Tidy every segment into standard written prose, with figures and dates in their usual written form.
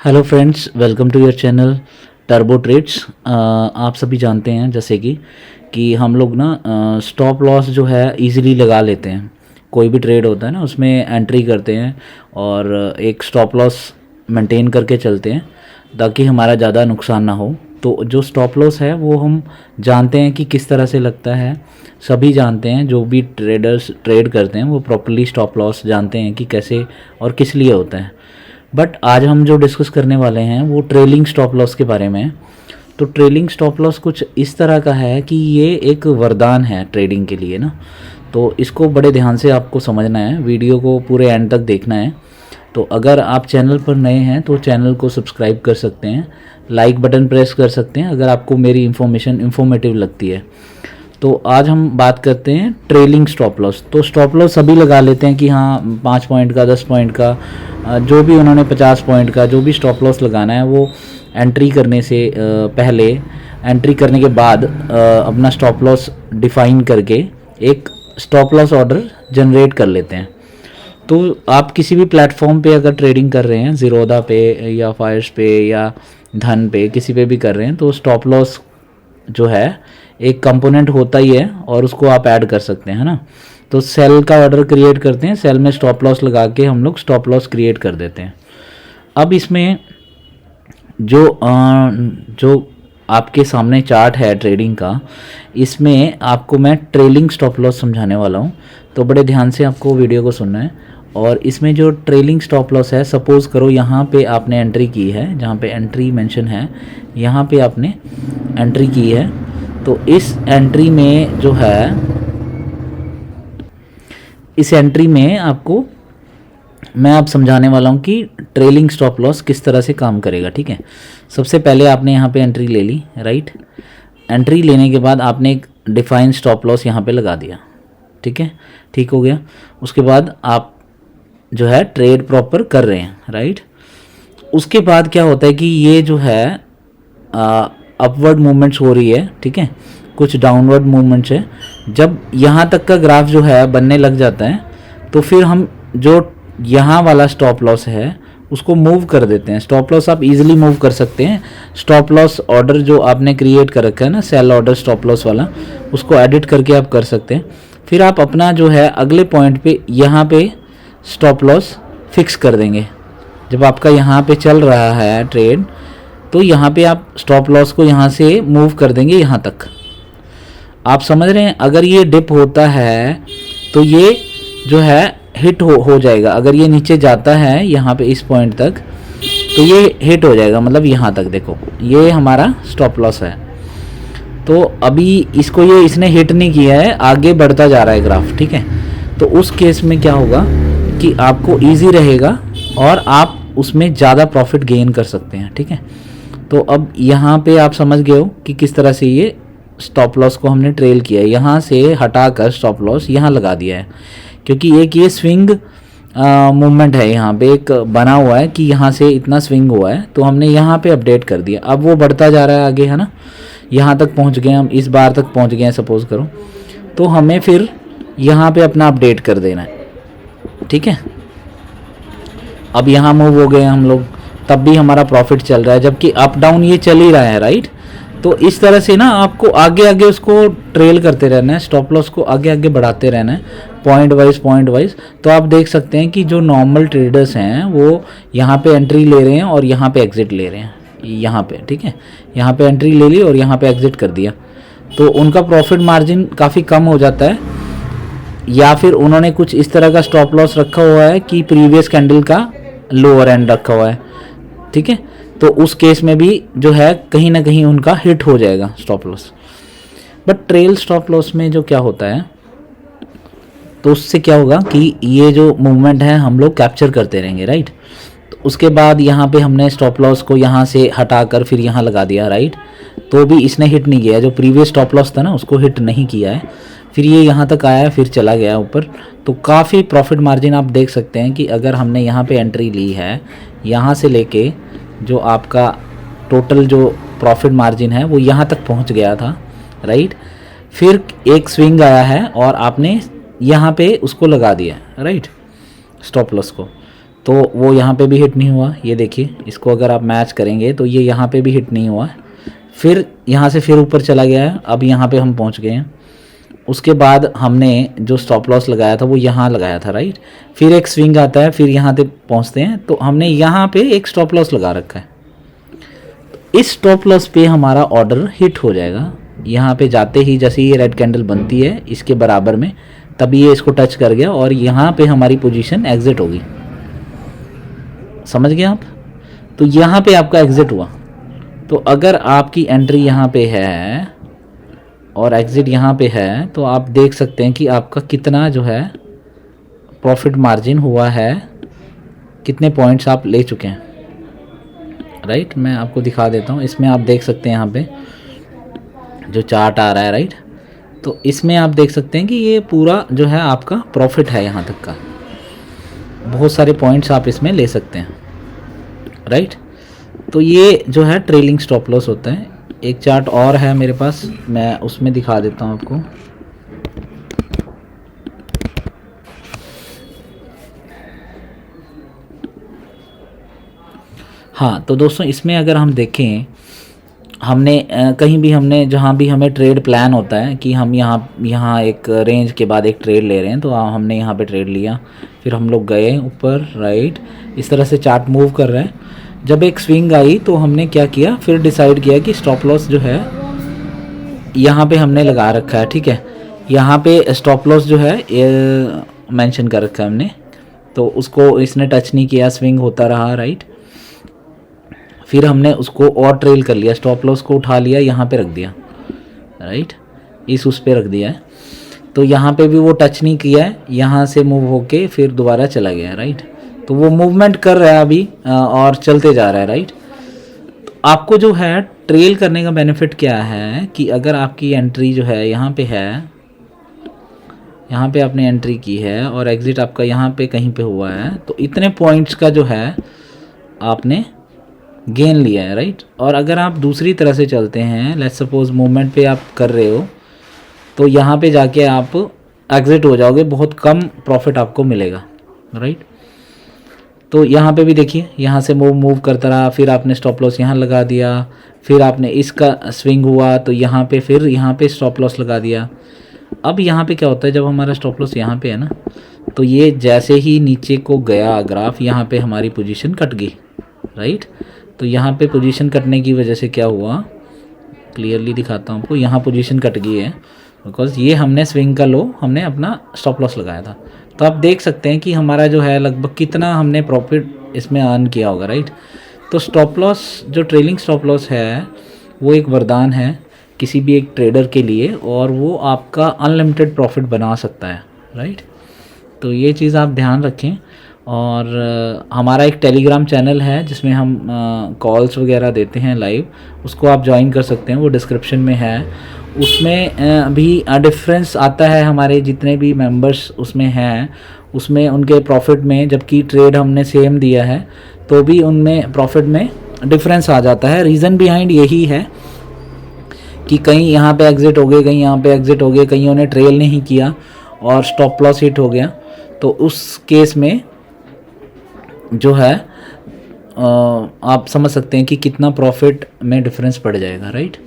Hello friends, welcome to your channel turbo trades. आप सभी जानते हैं जैसे कि हम लोग ना स्टॉप लॉस जो है इजीली लगा लेते हैं। कोई भी ट्रेड होता है ना उसमें एंट्री करते हैं और एक स्टॉप लॉस मेंटेन करके चलते हैं ताकि हमारा ज़्यादा नुकसान ना हो। तो जो स्टॉप लॉस है वो हम जानते हैं कि किस तरह से लगता है। सभी जानते हैं, जो भी ट्रेडर्स ट्रेड करते हैं वो प्रॉपर्ली स्टॉप लॉस जानते हैं कि कैसे और किस लिए होता है। बट आज हम जो डिस्कस करने वाले हैं वो ट्रेलिंग स्टॉप लॉस के बारे में है। तो ट्रेलिंग स्टॉप लॉस कुछ इस तरह का है कि ये एक वरदान है ट्रेडिंग के लिए ना। तो इसको बड़े ध्यान से आपको समझना है, वीडियो को पूरे एंड तक देखना है। तो अगर आप चैनल पर नए हैं तो चैनल को सब्सक्राइब कर सकते हैं, लाइक बटन प्रेस कर सकते हैं अगर आपको मेरी इन्फॉर्मेशन इन्फॉर्मेटिव लगती है। तो आज हम बात करते हैं ट्रेलिंग स्टॉप लॉस। तो स्टॉप लॉस सभी लगा लेते हैं कि हाँ 5 पॉइंट का, 10 पॉइंट का, जो भी उन्होंने 50 पॉइंट का जो भी स्टॉप लॉस लगाना है वो एंट्री करने से पहले, एंट्री करने के बाद अपना स्टॉप लॉस डिफाइन करके एक स्टॉप लॉस ऑर्डर जनरेट कर लेते हैं। तो आप किसी भी प्लेटफॉर्म पे अगर ट्रेडिंग कर रहे हैं, ज़ीरोधा पे या फायर्स पे या धन पे, किसी पे भी कर रहे हैं, तो स्टॉप लॉस जो है एक कंपोनेंट होता ही है और उसको आप ऐड कर सकते हैं, है ना। तो सेल का ऑर्डर क्रिएट करते हैं, सेल में स्टॉप लॉस लगा के हम लोग स्टॉप लॉस क्रिएट कर देते हैं। अब इसमें जो आपके सामने चार्ट है ट्रेडिंग का, इसमें आपको मैं ट्रेलिंग स्टॉप लॉस समझाने वाला हूँ। तो बड़े ध्यान से आपको वीडियो को सुनना है। और इसमें जो ट्रेलिंग स्टॉप लॉस है, सपोज़ करो यहाँ पे आपने एंट्री की है, जहाँ पे एंट्री मेंशन है यहाँ पे आपने एंट्री की है। तो इस एंट्री में जो है, इस एंट्री में आपको मैं अब समझाने वाला हूँ कि ट्रेलिंग स्टॉप लॉस किस तरह से काम करेगा। ठीक है, सबसे पहले आपने यहाँ पे एंट्री ले ली, राइट। एंट्री लेने के बाद आपने एक डिफाइन स्टॉप लॉस यहाँ पे लगा दिया, ठीक है, ठीक हो गया। उसके बाद आप जो है ट्रेड प्रॉपर कर रहे हैं, राइट। उसके बाद क्या होता है कि ये जो है अपवर्ड मूवमेंट्स हो रही है, ठीक है, कुछ डाउनवर्ड मूवमेंट्स है। जब यहाँ तक का ग्राफ जो है बनने लग जाता है तो फिर हम जो यहाँ वाला स्टॉप लॉस है उसको मूव कर देते हैं। स्टॉप लॉस आप इजीली मूव कर सकते हैं। स्टॉप लॉस ऑर्डर जो आपने क्रिएट कर रखा है ना, सेल ऑर्डर स्टॉप लॉस वाला, उसको एडिट करके आप कर सकते हैं। फिर आप अपना जो है अगले पॉइंट पे यहाँ पे स्टॉप लॉस फिक्स कर देंगे। जब आपका यहाँ पे चल रहा है ट्रेड, तो यहाँ पे आप स्टॉप लॉस को यहाँ से मूव कर देंगे यहाँ तक। आप समझ रहे हैं, अगर ये डिप होता है तो ये जो है हिट हो जाएगा। अगर ये नीचे जाता है यहाँ पे इस पॉइंट तक तो ये हिट हो जाएगा, मतलब यहाँ तक। देखो ये हमारा स्टॉप लॉस है। तो अभी इसको इसने हिट नहीं किया है, आगे बढ़ता जा रहा है ग्राफ, ठीक है। तो उस केस में क्या होगा कि आपको ईजी रहेगा और आप उसमें ज़्यादा प्रॉफिट गेन कर सकते हैं, ठीक है। तो अब यहाँ पे आप समझ गए हो कि किस तरह से ये स्टॉप लॉस को हमने ट्रेल किया है। यहाँ से हटाकर स्टॉप लॉस यहाँ लगा दिया है, क्योंकि एक ये स्विंग मूवमेंट है, यहाँ पे एक बना हुआ है कि यहाँ से इतना स्विंग हुआ है, तो हमने यहाँ पे अपडेट कर दिया। अब वो बढ़ता जा रहा है आगे, है ना, यहाँ तक पहुँच गए हम, इस बार तक पहुँच गए हैं सपोज करो। तो हमें फिर यहाँ पे अपना अपडेट कर देना है, ठीक है। अब यहाँ मूव हो गए हम लोग, तब भी हमारा प्रॉफिट चल रहा है, जबकि अप डाउन ये चल ही रहा है, राइट। तो इस तरह से ना आपको आगे आगे उसको ट्रेल करते रहना है, स्टॉप लॉस को आगे आगे बढ़ाते रहना है, पॉइंट वाइज। तो आप देख सकते हैं कि जो नॉर्मल ट्रेडर्स हैं वो यहाँ पे एंट्री ले रहे हैं और यहाँ पे एग्जिट ले रहे हैं, यहाँ पे, ठीक है। यहाँ पे एंट्री ले ली और यहाँ पे एग्जिट कर दिया, तो उनका प्रॉफिट मार्जिन काफ़ी कम हो जाता है। या फिर उन्होंने कुछ इस तरह का स्टॉप लॉस रखा हुआ है कि प्रीवियस कैंडल का लोअर एंड रखा हुआ है, ठीक है। तो उस केस में भी जो है कहीं ना कहीं उनका हिट हो जाएगा stop loss. But trail stop loss में जो क्या होता है, तो उससे क्या होगा कि ये जो मूवमेंट है हम लोग कैप्चर करते रहेंगे, राइट। तो उसके बाद यहाँ पे हमने स्टॉप लॉस को यहाँ से हटाकर फिर यहाँ लगा दिया, राइट। तो भी इसने हिट नहीं किया, जो प्रीवियस स्टॉप लॉस था ना उसको हिट नहीं किया है। फिर ये यहाँ तक आया, फिर चला गया ऊपर। तो काफ़ी प्रॉफिट मार्जिन आप देख सकते हैं कि अगर हमने यहाँ पे एंट्री ली है, यहाँ से लेके जो आपका टोटल जो प्रॉफिट मार्जिन है वो यहाँ तक पहुँच गया था, राइट। फिर एक स्विंग आया है और आपने यहाँ पे उसको लगा दिया, राइट, स्टॉप लॉस को। तो वो यहाँ पे भी हिट नहीं हुआ। ये देखिए, इसको अगर आप मैच करेंगे तो ये यहाँ पे भी हिट नहीं हुआ। फिर यहाँ से फिर ऊपर चला गया है, अब यहाँ पे हम पहुँच गए हैं। उसके बाद हमने जो स्टॉप लॉस लगाया था वो यहाँ लगाया था, राइट। फिर एक स्विंग आता है, फिर यहाँ पे पहुँचते हैं, तो हमने यहाँ पे एक स्टॉप लॉस लगा रखा है। इस स्टॉप लॉस पे हमारा ऑर्डर हिट हो जाएगा। यहाँ पे जाते ही जैसे ये रेड कैंडल बनती है इसके बराबर में, तभी ये इसको टच कर गया और यहाँ पे हमारी पोजीशन एग्जिट होगी। समझ गए आप? तो यहाँ पे आपका एग्जिट हुआ। तो अगर आपकी एंट्री यहाँ पे है और एग्जिट यहाँ पे है, तो आप देख सकते हैं कि आपका कितना जो है प्रॉफिट मार्जिन हुआ है, कितने पॉइंट्स आप ले चुके हैं, राइट। मैं आपको दिखा देता हूँ। इसमें आप देख सकते हैं यहाँ पे जो चार्ट आ रहा है, राइट। तो इसमें आप देख सकते हैं कि ये पूरा जो है आपका प्रॉफिट है यहाँ तक का। बहुत सारे पॉइंट्स आप इसमें ले सकते हैं, राइट। तो ये जो है ट्रेलिंग स्टॉप लॉस होता है। एक चार्ट और है मेरे पास, मैं उसमें दिखा देता हूँ आपको। हाँ, तो दोस्तों इसमें अगर हम देखें, हमने कहीं भी हमने जहाँ भी हमें ट्रेड प्लान होता है कि हम यहाँ एक रेंज के बाद एक ट्रेड ले रहे हैं, तो हमने यहाँ पे ट्रेड लिया, फिर हम लोग गए ऊपर, राइट। इस तरह से चार्ट मूव कर रहा है। जब एक स्विंग आई तो हमने क्या किया, फिर डिसाइड किया कि स्टॉप लॉस जो है यहाँ पे हमने लगा रखा है, ठीक है। यहाँ पे स्टॉप लॉस जो है मेंशन कर रखा है हमने, तो उसको इसने टच नहीं किया, स्विंग होता रहा, राइट। फिर हमने उसको और ट्रेल कर लिया, स्टॉप लॉस को उठा लिया, यहाँ पे रख दिया, राइट। उस पे रख दिया है, तो यहाँ पे भी वो टच नहीं किया है, यहाँ से मूव होके फिर दोबारा चला गया, राइट। तो वो मूवमेंट कर रहा है अभी और चलते जा रहा है, राइट। तो आपको जो है ट्रेल करने का बेनिफिट क्या है कि अगर आपकी एंट्री जो है यहाँ पे है, यहाँ पे आपने एंट्री की है और एग्ज़िट आपका यहाँ पे कहीं पे हुआ है, तो इतने पॉइंट्स का जो है आपने गेन लिया है, राइट। और अगर आप दूसरी तरह से चलते हैं, लेट्स सपोज मूवमेंट पे आप कर रहे हो, तो यहाँ पे जाके आप एग्जिट हो जाओगे, बहुत कम प्रॉफिट आपको मिलेगा, राइट। तो यहाँ पे भी देखिए, यहाँ से मूव करता रहा, फिर आपने स्टॉप लॉस यहाँ लगा दिया, फिर आपने इसका स्विंग हुआ तो यहाँ पे फिर यहाँ पे स्टॉप लॉस लगा दिया। अब यहाँ पे क्या होता है, जब हमारा स्टॉप लॉस यहाँ पे है ना, तो ये जैसे ही नीचे को गया ग्राफ, यहाँ पे हमारी पोजीशन कट गई, राइट। तो यहाँ पे पोजीशन कटने की वजह से क्या हुआ, क्लियरली दिखाता हूँ आपको। यहाँ पोजीशन कट गई है बिकॉज ये हमने स्विंग का लो, हमने अपना स्टॉप लॉस लगाया था। तो आप देख सकते हैं कि हमारा जो है लगभग कितना हमने प्रॉफिट इसमें अर्न किया होगा, राइट। तो स्टॉप लॉस, जो ट्रेलिंग स्टॉप लॉस है, वो एक वरदान है किसी भी एक ट्रेडर के लिए, और वो आपका अनलिमिटेड प्रॉफिट बना सकता है, राइट। तो ये चीज़ आप ध्यान रखें। और हमारा एक टेलीग्राम चैनल है जिसमें हम कॉल्स वगैरह देते हैं लाइव, उसको आप ज्वाइन कर सकते हैं, वो डिस्क्रिप्शन में है। उसमें भी डिफरेंस आता है, हमारे जितने भी मेंबर्स उसमें हैं उसमें उनके प्रॉफिट में, जबकि ट्रेड हमने सेम दिया है तो भी उनमें प्रॉफिट में डिफरेंस आ जाता है। रीज़न बिहाइंड यही है कि कहीं यहाँ पे एग्जिट हो गए, कहीं यहाँ पे एग्जिट हो गए, कहीं उन्हें ट्रेल नहीं किया और स्टॉप लॉस हिट हो गया, तो उस केस में जो है आप समझ सकते हैं कि कितना प्रॉफिट में डिफरेंस पड़ जाएगा, राइट।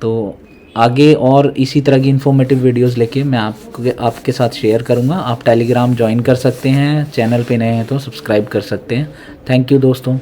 तो आगे और इसी तरह की इन्फॉर्मेटिव वीडियोस लेके मैं आपके साथ शेयर करूंगा। आप टेलीग्राम ज्वाइन कर सकते हैं, चैनल पे नए हैं तो सब्सक्राइब कर सकते हैं। थैंक यू दोस्तों।